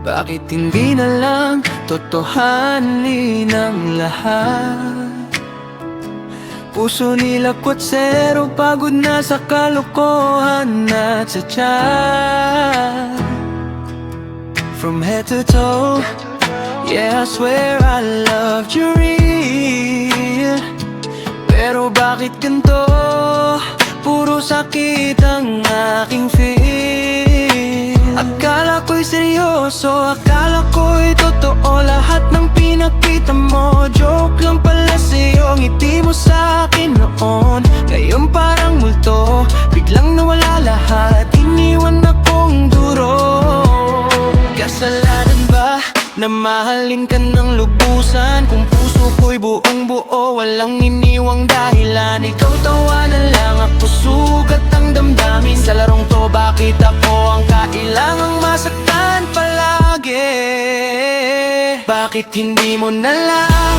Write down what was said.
Bakit hindi na lang totohanin ang lahat? Puso nila kwatsero, pagod na sa kalokohan at sa tiyan. From head to toe, yeah, I swear I loved you real. Pero bakit ganito? Puro sakit ang aking feel. Akala ko'y seryoso, akala ko'y totoo. Lahat ng pinakita mo, joke lang pala sa'yo. Ngiti mo sa'kin noon, ngayon parang multo. Biglang nawala lahat, iniwan akong duro. Kasalanan ba na mahalin ka ng lubusan? Kung puso ko'y buong buo, walang iniwang dahilan. Ikaw tawanan lang, ako sugat ang damdamin. Sa larong to, bakit ako ang kailangang masaktan palagi? Bakit hindi mo na lang